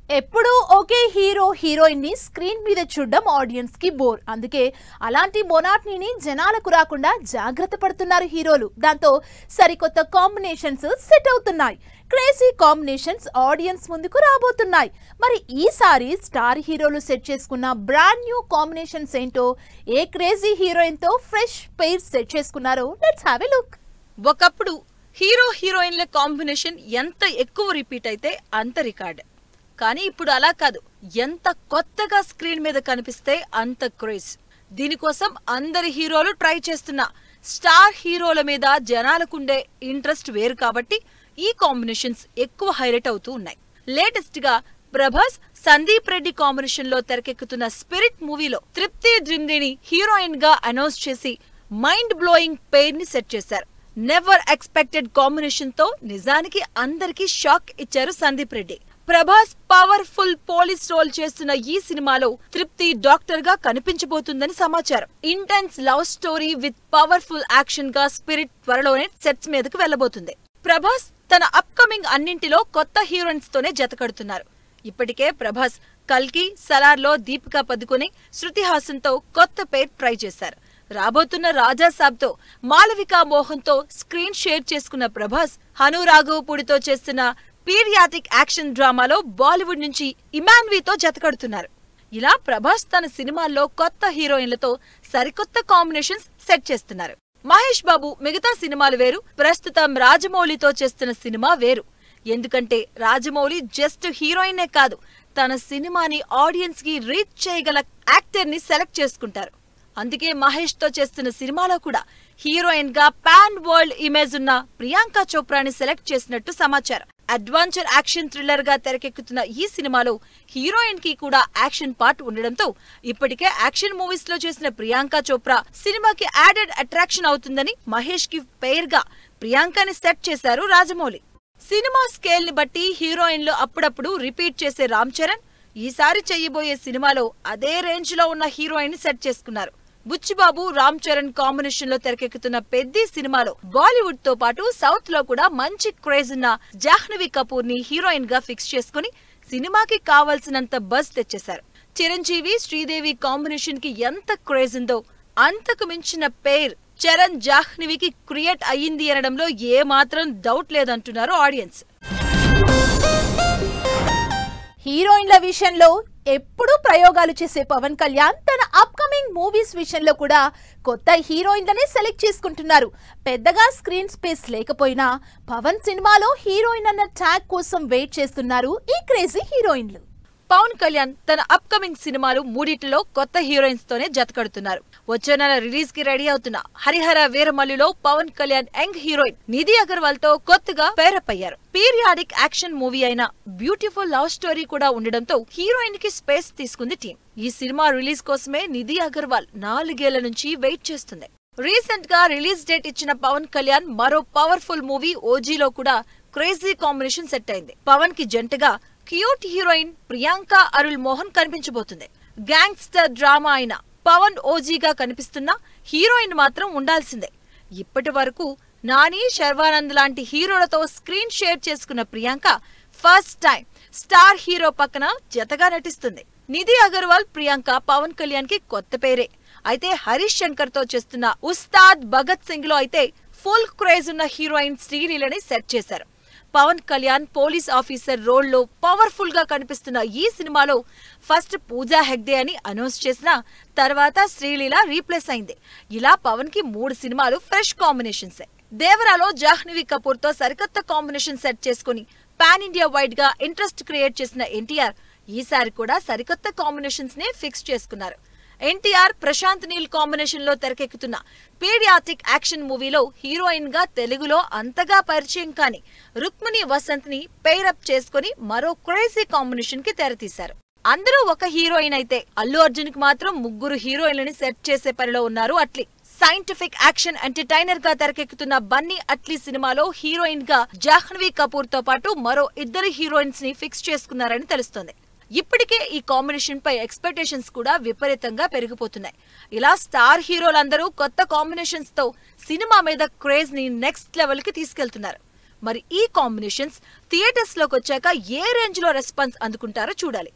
ఎప్పుడు ఒకే hero heroine ని screen మీద చూడడం ఆడియన్స్ కి బోర్. అందుకే అలాంటి మొనాటనీని జనాలకు రాకుండా జాగ్రత్త పడుతున్నారు హీరోలు. దాంతో సరికొత్త కాంబినేషన్స్ సెట్ అవుతున్నాయి. క్రేజీ కాంబినేషన్స్ ఆడియన్స్ ముందుకు రాబోతున్నాయి. మరి ఈసారి స్టార్ హీరోలు సెట్ చేసుకున్న బ్రాండ్ న్యూ కాంబినేషన్స్ ఏంటో, ఏ క్రేజీ హీరోయిన్ తో ఫ్రెష్ పెయిర్ సెట్ చేసుకున్నారో లెట్స్ హావ్ ఎ లుక్. ఒకప్పుడు హీరో హీరోయిన్ల కాంబినేషన్ ఎంత ఎక్కువ రిపీట్ అయితే అంత రికార్డ్. కానీ ఇప్పుడు అలా కాదు. ఎంత కొత్తగా స్క్రీన్ మీద కనిపిస్తే అంత క్రేజ్. దీనికోసం అందరి హీరోలు ట్రై చేస్తున్నా స్టార్ హీరోల మీద జనాలకుండే ఇంట్రెస్ట్ వేరు కాబట్టి ఈ కాంబినేషన్స్ ఎక్కువ హైలైట్ అవుతూ ఉన్నాయి. లేటెస్ట్ గా ప్రభాస్ సందీప్ రెడ్డి కాంబినేషన్ లో తెరకెక్కుతున్న స్పిరిట్ మూవీలో తృప్తి జిందిని హీరోయిన్ గా అనౌన్స్ చేసి మైండ్ బ్లోయింగ్ పెయిర్ ని సెట్ చేశారు. నెవర్ ఎక్స్పెక్టెడ్ కాంబినేషన్ తో నిజానికి అందరికీ షాక్ ఇచ్చారు Sandeep Reddy. Prabhas powerful police role చేస్తున్న ఈ సినిమాలో తృప్తి డాక్టర్ గా కనిపించబోతుందని సమాచారం. Intense love story with powerful action గా స్పిరిట్ త్వరలోనే సెట్స్ మీదకు వెళ్లబోతుంది. ప్రభాస్ తన అప్కమింగ్ అన్నింటిలో కొత్త హీరోయిన్స్ తోనే జతకడుతున్నారు. ఇప్పటికే ప్రభాస్ కల్కి, సలార్లో దీపికా పదుకొనె, శృతి హాసన్ తో కొత్త పేర్ ట్రై చేశారు. రాబోతున్న రాజాసాబ్ తో మాలవికా మోహన్ తో స్క్రీన్ షేర్ చేసుకున్న ప్రభాస్ హను రాఘవపూడితో చేస్తున్న పీరియాటిక్ యాక్షన్ డ్రామాలో బాలీవుడ్ నుంచి ఇమాన్వీతో జతకడుతున్నారు. ఇలా ప్రభాస్ తన సినిమాల్లో కొత్త హీరోయిన్లతో సరికొత్త కాంబినేషన్స్ సెట్ చేస్తున్నారు. మహేష్ బాబు మిగతా సినిమాలు వేరు, ప్రస్తుతం రాజమౌళితో చేస్తున్న సినిమా వేరు. ఎందుకంటే రాజమౌళి జస్ట్ హీరోయినే కాదు, తన సినిమాని ఆడియన్స్ కి రీచ్ చేయగల యాక్టర్ ని సెలెక్ట్ చేసుకుంటారు. అందుకే మహేష్ తో చేస్తున్న సినిమాలో కూడా హీరోయిన్ గా పాన్ వరల్డ్ ఇమేజ్ ఉన్న ప్రియాంక చోప్రాని సెలెక్ట్ చేసినట్టు సమాచారం. అడ్వెంచర్ యాక్షన్ థ్రిల్లర్ గా తెరకెక్కుతున్న ఈ సినిమాలో హీరోయిన్ కి కూడా యాక్షన్ పార్ట్ ఉండడంతో ఇప్పటికే యాక్షన్ మూవీస్ లో చేసిన ప్రియాంక చోప్రా సినిమాకి యాడెడ్ అట్రాక్షన్ అవుతుందని మహేష్ కి పెయిర్ గా ప్రియాంకని సెట్ చేశారు రాజమౌళి. సినిమా స్కేల్ ని బట్టి హీరోయిన్లు అప్పుడప్పుడు రిపీట్ చేసే రామ్ చరణ్ ఈసారి చెయ్యబోయే సినిమాలో అదే రేంజ్ లో ఉన్న హీరోయిన్ ని సెట్ చేసుకున్నారు. బుచ్చిబాబు, రామ్ చరణ్ కాంబినేషన్ లో తెరకెక్కుతున్న పెద్ది సినిమాలో బాలీవుడ్ తో పాటు సౌత్ లో కూడా మంచి క్రేజ్ ఉన్న జాహ్నవి కపూర్ ని హీరోయిన్ గా ఫిక్స్ చేసుకుని సినిమాకి కావాల్సినంత బజ్ తెచ్చేశారు. చిరంజీవి, శ్రీదేవి కాంబినేషన్ కి ఎంత క్రేజ్ ఉందో అంతకు మించిన పేర్ చరణ్ జాహ్నవికి క్రియేట్ అయ్యింది అనడంలో ఏ మాత్రం డౌట్ లేదంటున్నారు ఆడియన్స్. హీరోయిన్ల విషయంలో ఎప్పుడూ ప్రయోగాలు చేసే పవన్ కళ్యాణ్ తన అప్కమింగ్ మూవీస్ విషయంలో కూడా కొత్త హీరోయిన్లనే సెలెక్ట్ చేసుకుంటున్నారు. పెద్దగా స్క్రీన్ స్పేస్ లేకపోయినా పవన్ సినిమాలో హీరోయిన్ అన్న ట్యాగ్ కోసం వెయిట్ చేస్తున్నారు ఈ క్రేజీ హీరోయిన్లు. పవన్ కళ్యాణ్ తన అప్కమింగ్ సినిమాలు మూడిటిలో కొత్త హీరోయిన్స్ తోనే జతకడుతున్నారు. వచ్చే నెల రిలీజ్ కి రెడీ అవుతున్న హరిహర వీరమల్లులో పవన్ కళ్యాణ్ యంగ్ హీరోయిన్ నిధి అగర్వాల్ తో కొత్తగా పేరప్ అయ్యారు. పీరియాడిక్ యాక్షన్ మూవీ అయిన బ్యూటిఫుల్ లవ్ స్టోరీ కూడా ఉండడంతో హీరోయిన్ కి స్పేస్ తీసుకుంది టీం. ఈ సినిమా రిలీజ్ కోసమే నిధి అగర్వాల్ 4 ఏళ్ల నుంచి వెయిట్ చేస్తుంది. రీసెంట్ గా రిలీజ్ డేట్ ఇచ్చిన పవన్ కళ్యాణ్ మరో పవర్ఫుల్ మూవీ ఓజీలో కూడా క్రేజీ కాంబినేషన్ సెట్ అయింది. పవన్ కి జంటగా క్యూట్ హీరోయిన్ ప్రియాంక అరుల్ మోహన్ కనిపించబోతుంది. గ్యాంగ్స్టర్ డ్రామా అయిన పవన్ ఓజీగా కనిపిస్తున్న హీరోయిన్ మాత్రం ఉండాల్సిందే. ఇప్పటి వరకు నాని, శర్వానంద్ లాంటి హీరోలతో స్క్రీన్ షేర్ చేసుకున్న Priyanka first time star hero పక్కన జతగా నటిస్తుంది. నిధి అగర్వాల్, ప్రియాంక పవన్ కళ్యాణ్ కి కొత్త పేరే. అయితే హరీష్ శంకర్ తో చేస్తున్న ఉస్తాద్ భగత్ సింగ్ లో అయితే ఫుల్ క్రేజ్ ఉన్న హీరోయిన్ శ్రీలీలని సెట్ చేశారు. Pawan Kalyan police officer role లో పవర్ఫుల్ గా కనిపిస్తున్న ఈ సినిమాలో ఫస్ట్ పూజా హెగ్డే అని అనౌన్స్ చేసిన తర్వాత శ్రీలీల రీప్లేస్ అయింది. ఇలా పవన్ కి 3 సినిమాలు ఫ్రెష్ కాంబినేషన్స్. దేవరాలో జాహ్నవి కపూర్ తో సరికొత్త కాంబినేషన్ సెట్ చేసుకుని పాన్ ఇండియా వైడ్ గా ఇంట్రెస్ట్ క్రియేట్ చేసిన ఎన్టీఆర్ ఈసారి కూడా సరికొత్త కాంబినేషన్స్ నే ఫిక్స్ చేసుకున్నారు. ఎన్టీఆర్, ప్రశాంత్ నీల్ కాంబినేషన్ లో తెరకెక్కుతున్న పీరియాటిక్ యాక్షన్ మూవీలో హీరోయిన్ గా తెలుగులో అంతగా పరిచయం కాని రుక్మిణి వసంత్ ని పేరప్ చేసుకుని మరో క్రేజీ కాంబినేషన్ కి తెరతీశారు. అందరూ ఒక హీరోయిన్ అయితే అల్లు అర్జున్ కి మాత్రం 3 హీరోయిన్లని సెట్ చేసే పనిలో ఉన్నారు అట్లీ. సైంటిఫిక్ యాక్షన్ ఎంటర్టైనర్ గా తెరకెక్కుతున్న బన్నీ అట్లీ సినిమాలో హీరోయిన్ గా జాహ్నవి కపూర్ తో పాటు మరో 2 హీరోయిన్స్ ని ఫిక్స్ చేసుకున్నారని తెలుస్తోంది. ఇప్పటికే ఈ కాంబినేషన్ పై ఎక్స్పెక్టేషన్స్ కూడా విపరీతంగా పెరిగిపోతున్నాయి. ఇలా స్టార్ హీరోలందరూ కొత్త కాంబినేషన్స్ తో సినిమా మీద క్రేజ్ ని నెక్స్ట్ లెవెల్ కి తీసుకెళ్తున్నారు. మరి ఈ కాంబినేషన్స్ థియేటర్స్ లోకి వచ్చాక ఏ రేంజ్ లో రెస్పాన్స్ అందుకుంటారో చూడాలి.